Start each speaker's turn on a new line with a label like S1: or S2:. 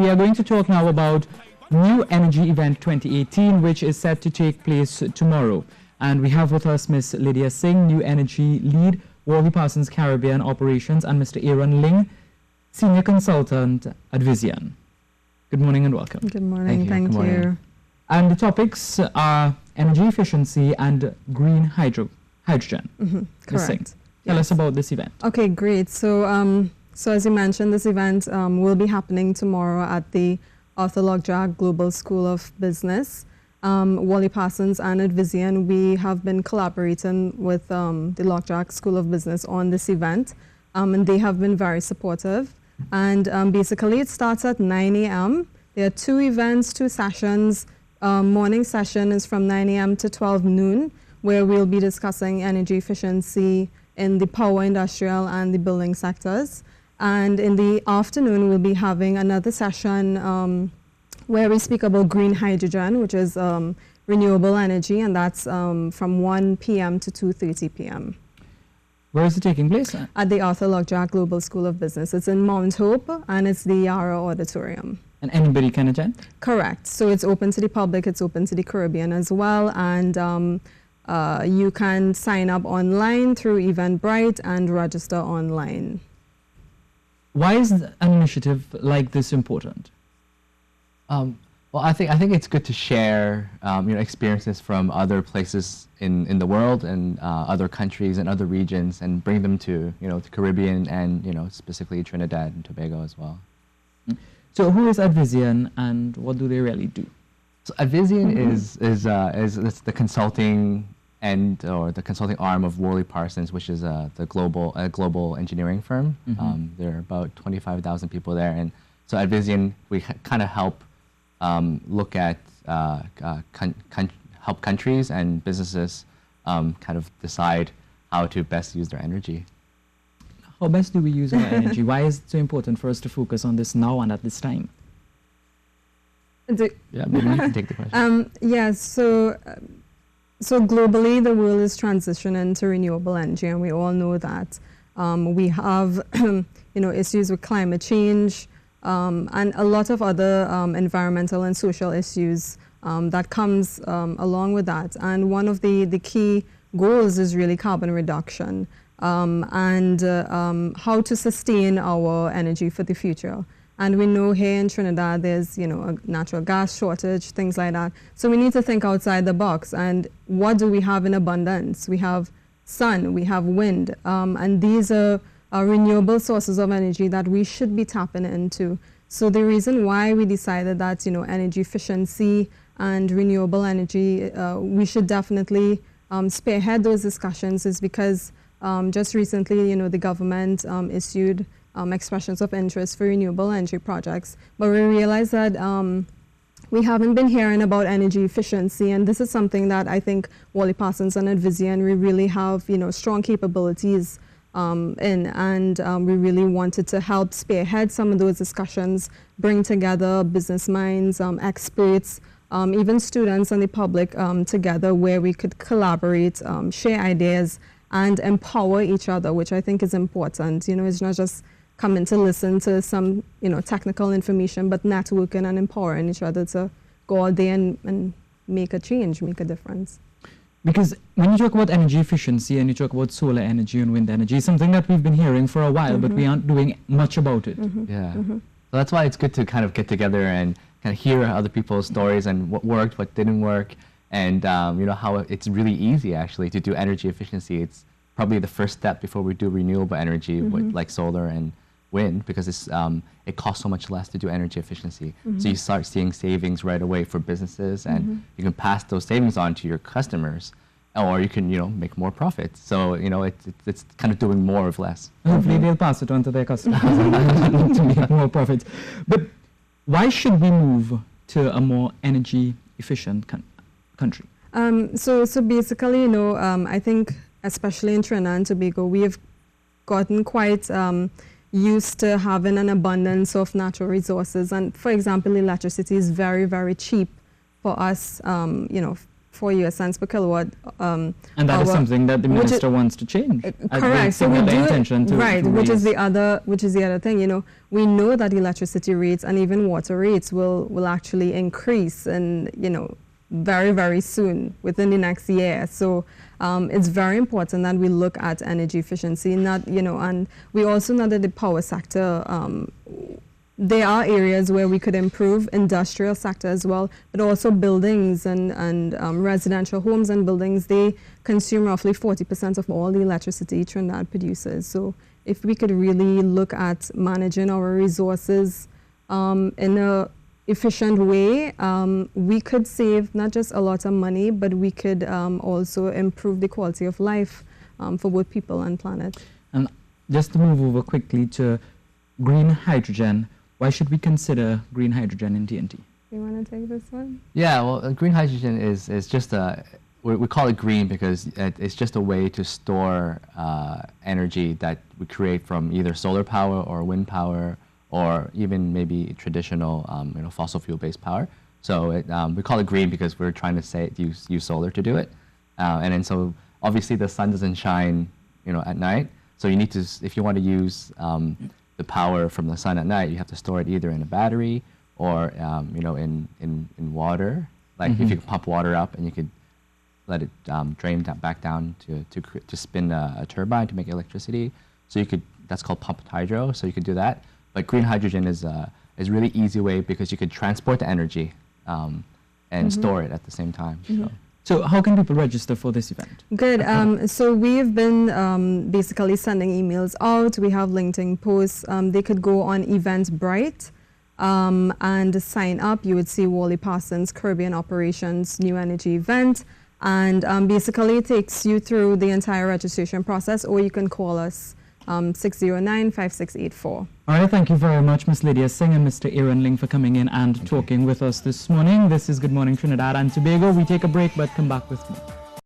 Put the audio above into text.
S1: we are going to talk now about New Energy Event 2018, which is set to take place tomorrow. And we have with us Ms. Lydia Singh, New Energy Lead, Worley Parsons Caribbean Operations, and Mr. Aaron Ling, Senior Consultant at Vizion. Good morning and welcome.
S2: Good morning, thank
S1: Good
S2: you.
S1: Morning. And the topics are energy efficiency and green hydrogen.
S2: Ms.
S1: Correct. Tell us about this event.
S2: Okay, great. So, so as you mentioned, this event will be happening tomorrow at the Arthur Lockjack Global School of Business. Worley Parsons and at Vizion, we have been collaborating with the Lockjack School of Business on this event, and they have been very supportive. And basically, it starts at 9 a.m. There are two events, two sessions. Morning session is from 9 a.m. to 12 noon, where we'll be discussing energy efficiency in the power, industrial, and the building sectors. And in the afternoon, we'll be having another session where we speak about green hydrogen, which is renewable energy, and that's from 1 p.m. to 2:30 p.m.
S1: Where is it taking place?
S2: At the Arthur Lockjack Global School of Business. It's in Mount Hope, and it's the Yara Auditorium.
S1: And anybody can attend?
S2: Correct. So it's open to the public, it's open to the Caribbean as well, and you can sign up online through Eventbrite and register online.
S1: Why is an initiative like this important?
S3: Well, I think it's good to share experiences from other places in the world and other countries and other regions, and bring them to the Caribbean and specifically Trinidad and Tobago as well.
S1: So who is at Vizion and what do they really do?
S3: So Vizion is the consulting end, or the consulting arm of Worley Parsons, which is the global engineering firm. There are about 25,000 people there, and so at Vizion we kind of help look at help countries and businesses kind of decide how to best use their energy.
S1: How best do we use our energy? Why is it so important for us to focus on this now and at this time?
S3: Yeah, maybe you can take the question.
S2: So globally, the world is transitioning to renewable energy, and we all know that. We have, issues with climate change and a lot of other environmental and social issues that comes along with that. And one of the key goals is really carbon reduction and how to sustain our energy for the future. And we know here in Trinidad there's a natural gas shortage, things like that. So we need to think outside the box. And what do we have in abundance? We have sun, we have wind, and these are renewable sources of energy that we should be tapping into. So the reason why we decided that energy efficiency and renewable energy, we should definitely spearhead those discussions is because just recently, the government issued expressions of interest for renewable energy projects, but we realized that we haven't been hearing about energy efficiency, and this is something that I think Worley Parsons and at Vizion we really have strong capabilities in, and we really wanted to help spearhead some of those discussions, bring together business minds, experts, even students and the public together, where we could collaborate, share ideas, and empower each other, which I think is important. It's not just coming to listen to some, technical information, but networking and empowering each other to go out there and make a change, make a difference.
S1: Because when you talk about energy efficiency and you talk about solar energy and wind energy, it's something that we've been hearing for a while, but we aren't doing much about it.
S3: Yeah. So that's why it's good to kind of get together and kind of hear other people's stories and what worked, what didn't work, and how it's really easy actually to do energy efficiency. It's probably the first step before we do renewable energy, like solar and wind, because it costs so much less to do energy efficiency. So you start seeing savings right away for businesses, and you can pass those savings on to your customers, or you can make more profits. So it's kind of doing more with less.
S1: Hopefully they'll pass it on to their customers to make more profits. But why should we move to a more energy efficient country?
S2: So basically, I think especially in Trinidad and Tobago, we have gotten quite used to having an abundance of natural resources. And for example, electricity is very, very cheap for us, 4 US cents per kilowatt.
S1: And that is
S2: hour,
S1: something that the minister wants to change.
S2: Correct. So we do
S1: intention to
S2: right,
S1: to
S2: which is
S1: raise.
S2: the other thing. You know, we know that electricity rates and even water rates will actually increase, and you know, very, very soon within the next year. So it's very important that we look at energy efficiency, not, you know, and we also know that the power sector, there are areas where we could improve, industrial sector as well, but also buildings and residential homes and buildings, they consume roughly 40% of all the electricity Trinidad produces. So if we could really look at managing our resources in a efficient way, we could save not just a lot of money, but we could also improve the quality of life for both people and planet.
S1: And just to move over quickly to green hydrogen, why should we consider green hydrogen in TNT?
S2: You want to take this one?
S3: Yeah, well, green hydrogen is just we call it green because it's just a way to store energy that we create from either solar power or wind power, or even maybe traditional you know, fossil fuel-based power. So we call it green because we're trying to use solar to do it. And then so obviously the sun doesn't shine, you know, at night. So you need to, if you want to use the power from the sun at night, you have to store it either in a battery or you know, in water. Like if you could pump water up and you could let it drain back down to spin a turbine to make electricity. So you could, that's called pumped hydro. So you could do that. But green hydrogen is a really easy way because you could transport the energy and store it at the same time.
S1: So how can people register for this event?
S2: Good. So we've been basically sending emails out. We have LinkedIn posts. They could go on Eventbrite and sign up. You would see Wally Parsons Caribbean Operations New Energy Event. And basically it takes you through the entire registration process, or you can call us 609-5684.
S1: All right, thank you very much, Ms. Lydia Singh and Mr. Aaron Ling, for coming in and talking with us this morning. This is Good Morning Trinidad and Tobago. We take a break, but come back with more.